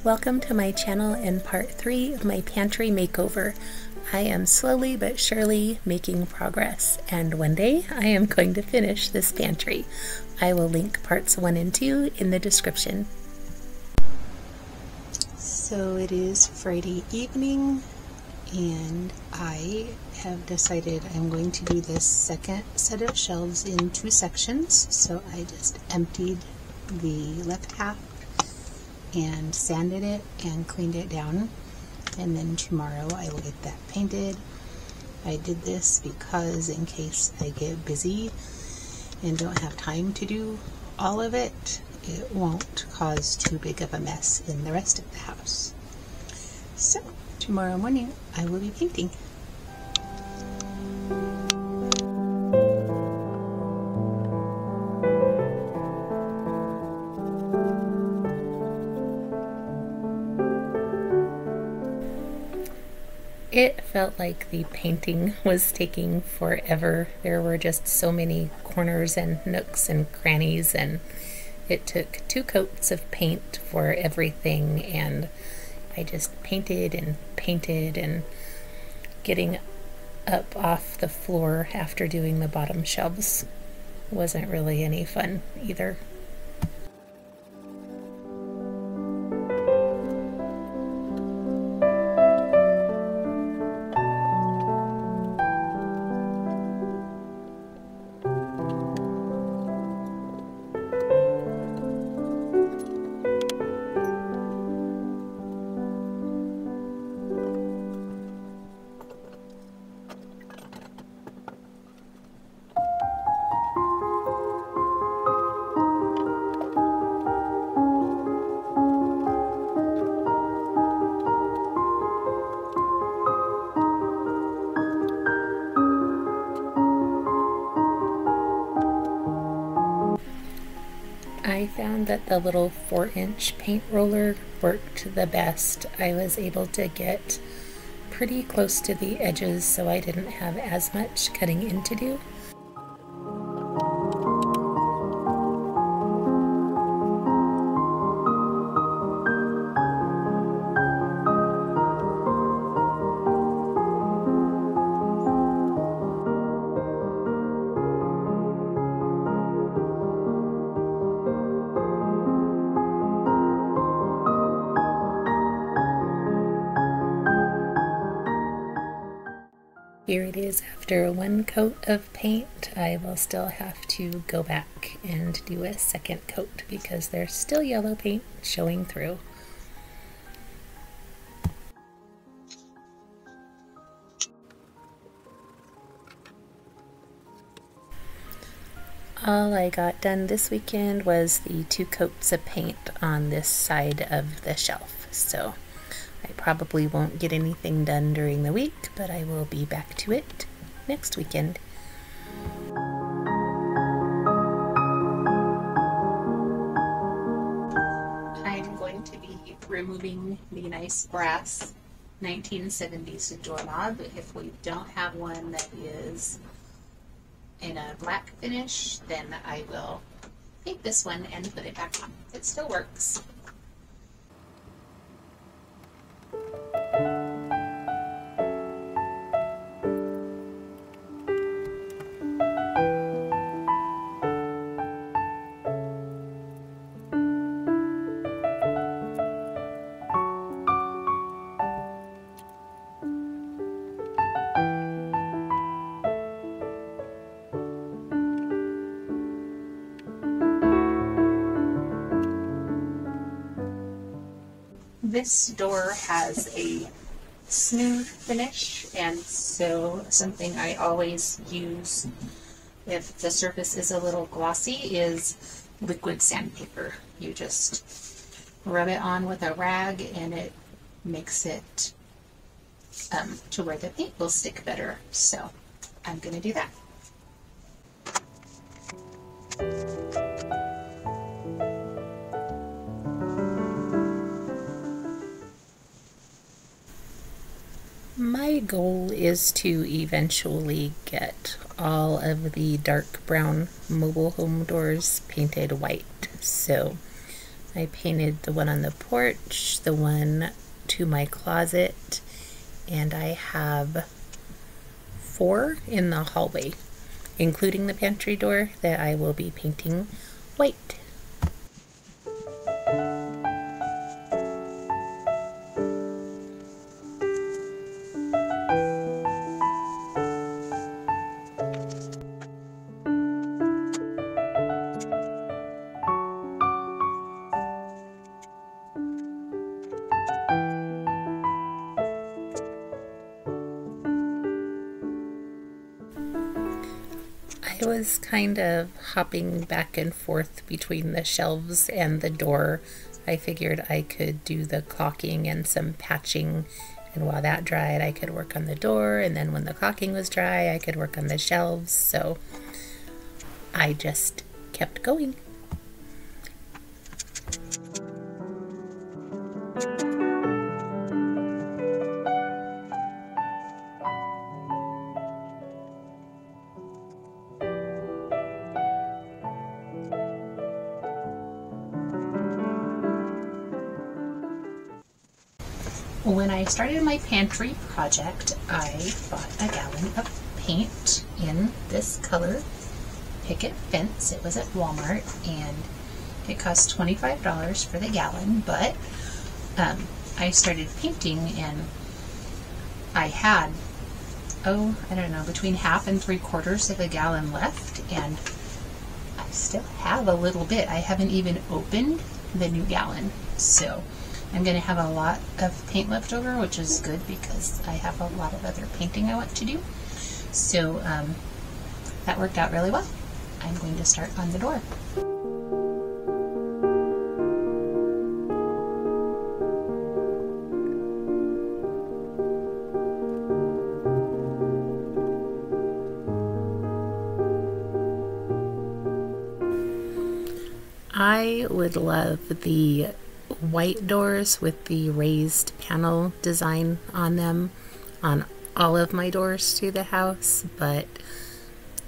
Welcome to my channel and part 3 of my pantry makeover. I am slowly but surely making progress, and one day I am going to finish this pantry. I will link parts 1 and 2 in the description. So it is Friday evening, and I have decided I'm going to do this second set of shelves in 2 sections. So I just emptied the left half and sanded it and cleaned it down, and then tomorrow I will get that painted. I did this because in case I get busy and don't have time to do all of it, it won't cause too big of a mess in the rest of the house. So tomorrow morning I will be painting. It felt like the painting was taking forever. There were just so many corners and nooks and crannies, and it took 2 coats of paint for everything, and I just painted and getting up off the floor after doing the bottom shelves wasn't really any fun either. I found that the little 4-inch paint roller worked the best. I was able to get pretty close to the edges, so I didn't have as much cutting in to do. Here it is after 1 coat of paint. I will still have to go back and do a second coat because there's still yellow paint showing through. All I got done this weekend was the 2 coats of paint on this side of the shelf. So I probably won't get anything done during the week, but I will be back to it next weekend. I'm going to be removing the nice brass 1970s doorknob. If we don't have one that is in a black finish, then I will paint this one and put it back on. It still works. This door has a smooth finish, and so something I always use if the surface is a little glossy is liquid sandpaper. You just rub it on with a rag and it makes it to where the paint will stick better. So I'm going to do that. My goal is to eventually get all of the dark brown mobile home doors painted white. So I painted the one on the porch, the one to my closet, and I have 4 in the hallway, including the pantry door that I will be painting white. I was kind of hopping back and forth between the shelves and the door. I figured I could do the caulking and some patching, and while that dried I could work on the door, and then when the caulking was dry I could work on the shelves, so I just kept going. When I started my pantry project, I bought a gallon of paint in this color picket fence. It was at Walmart and it cost $25 for the gallon, but I started painting and I had, I don't know, between half and 3/4 of a gallon left, and I still have a little bit. I haven't even opened the new gallon, so I'm going to have a lot of paint left over, which is good because I have a lot of other painting I want to do. So that worked out really well. I'm going to start on the door. I would love the white doors with the raised panel design on them on all of my doors to the house, but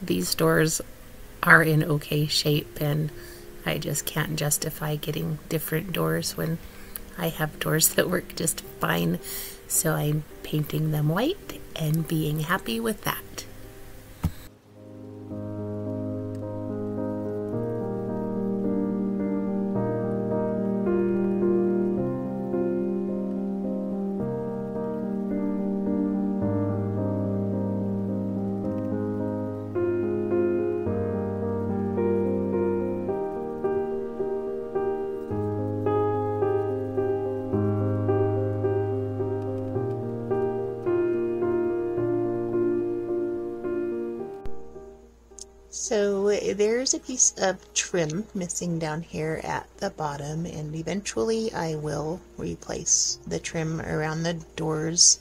these doors are in okay shape and I just can't justify getting different doors when I have doors that work just fine, so I'm painting them white and being happy with that. So there's a piece of trim missing down here at the bottom, and eventually I will replace the trim around the doors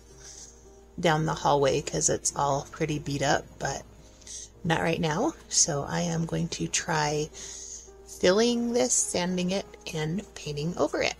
down the hallway because it's all pretty beat up, but not right now. So I am going to try filling this, sanding it, and painting over it.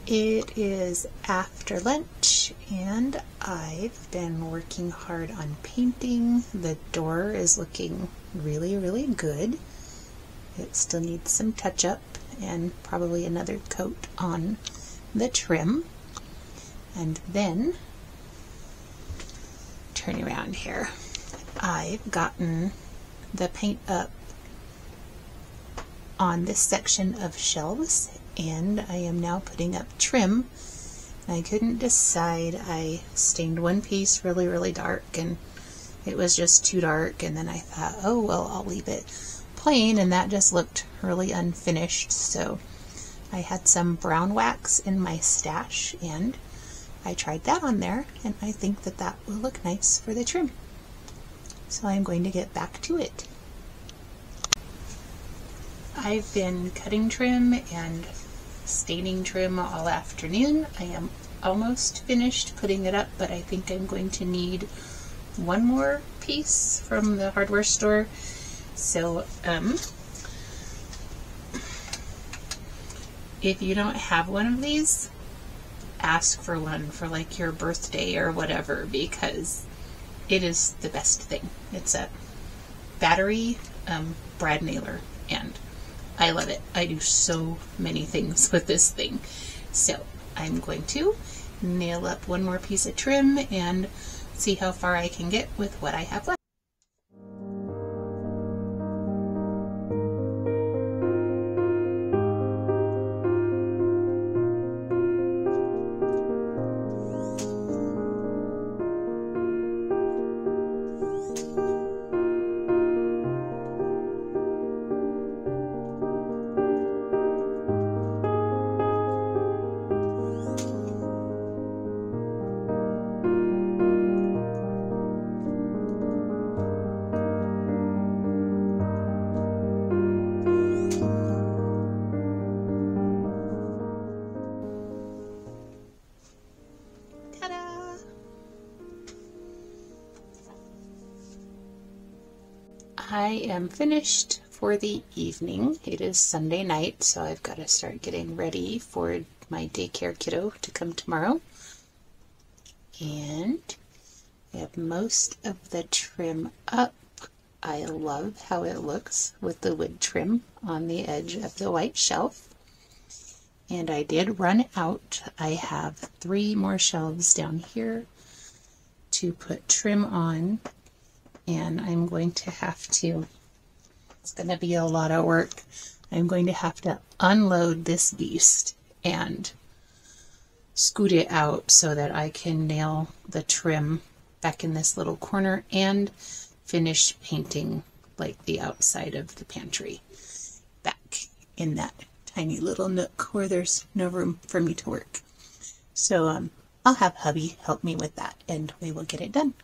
It is after lunch and I've been working hard on painting. The door is looking really, really good. It still needs some touch up and probably another coat on the trim. And then, turn around here, I've gotten the paint up on this section of shelves, and I am now putting up trim. I couldn't decide. I stained one piece really, really dark and it was just too dark, and then I thought, oh well, I'll leave it plain, and that just looked really unfinished. So I had some brown wax in my stash and I tried that on there, and I think that that will look nice for the trim. So I'm going to get back to it. I've been cutting trim and staining trim all afternoon. I am almost finished putting it up, but I think I'm going to need one more piece from the hardware store. So if you don't have one of these, ask for one for like your birthday or whatever, because it is the best thing. It's a battery brad nailer and I love it. I do so many things with this thing. So I'm going to nail up one more piece of trim and see how far I can get with what I have left. I am finished for the evening. It is Sunday night, so I've got to start getting ready for my daycare kiddo to come tomorrow. And I have most of the trim up. I love how it looks with the wood trim on the edge of the white shelf. And I did run out. I have 3 more shelves down here to put trim on. And I'm going to have to, it's going to be a lot of work. I'm going to have to unload this beast and scoot it out so that I can nail the trim back in this little corner and finish painting like the outside of the pantry back in that tiny little nook where there's no room for me to work. So I'll have hubby help me with that and we will get it done.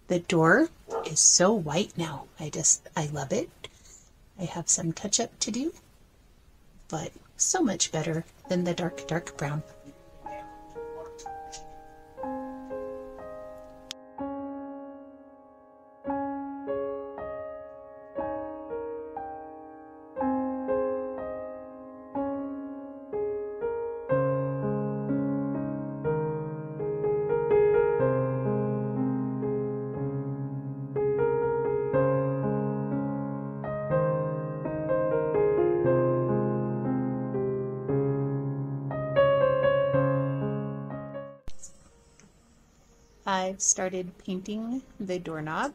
The door is so white now. I love it. I have some touch up to do, but so much better than the dark, dark brown. I've started painting the doorknob.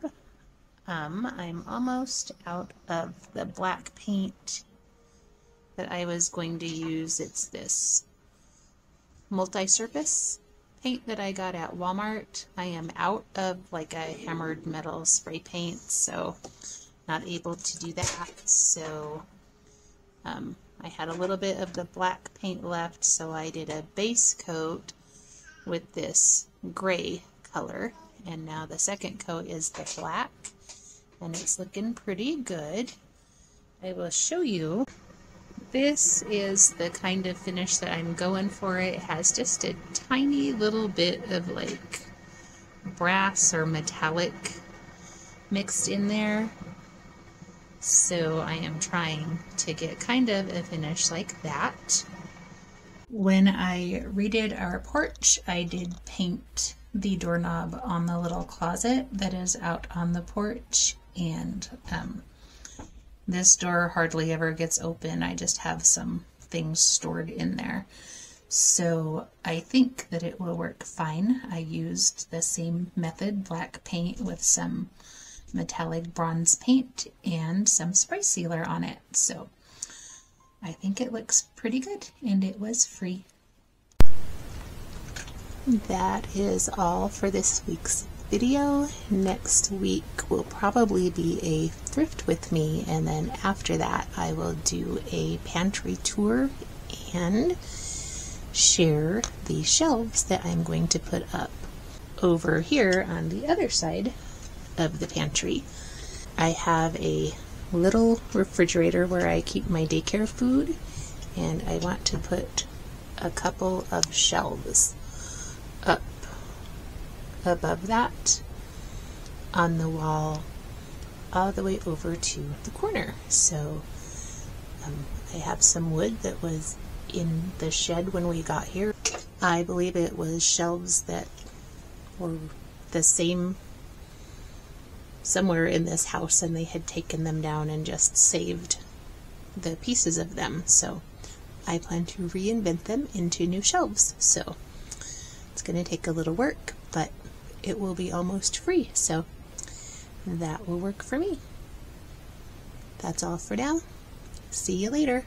I'm almost out of the black paint that I was going to use. It's this multi-surface paint that I got at Walmart. I am out of like a hammered metal spray paint, so not able to do that. So I had a little bit of the black paint left, so I did a base coat with this gray color, and now the second coat is the black, and it's looking pretty good. I will show you. This is the kind of finish that I'm going for. It has just a tiny little bit of like brass or metallic mixed in there, so I am trying to get kind of a finish like that. When I redid our porch, I did paint the doorknob on the little closet that is out on the porch, and this door hardly ever gets open. I just have some things stored in there. So I think that it will work fine. I used the same method, black paint with some metallic bronze paint and some spray sealer on it. So I think it looks pretty good, and it was free. That is all for this week's video. Next week will probably be a thrift with me, and then after that I will do a pantry tour and share the shelves that I'm going to put up over here on the other side of the pantry. I have a little refrigerator where I keep my daycare food, and I want to put a couple of shelves up above that on the wall all the way over to the corner. So I have some wood that was in the shed when we got here. I believe it was shelves that were the same somewhere in this house, and they had taken them down and just saved the pieces of them. So I plan to reinvent them into new shelves. So it's going to take a little work, but it will be almost free. So that will work for me. That's all for now. See you later.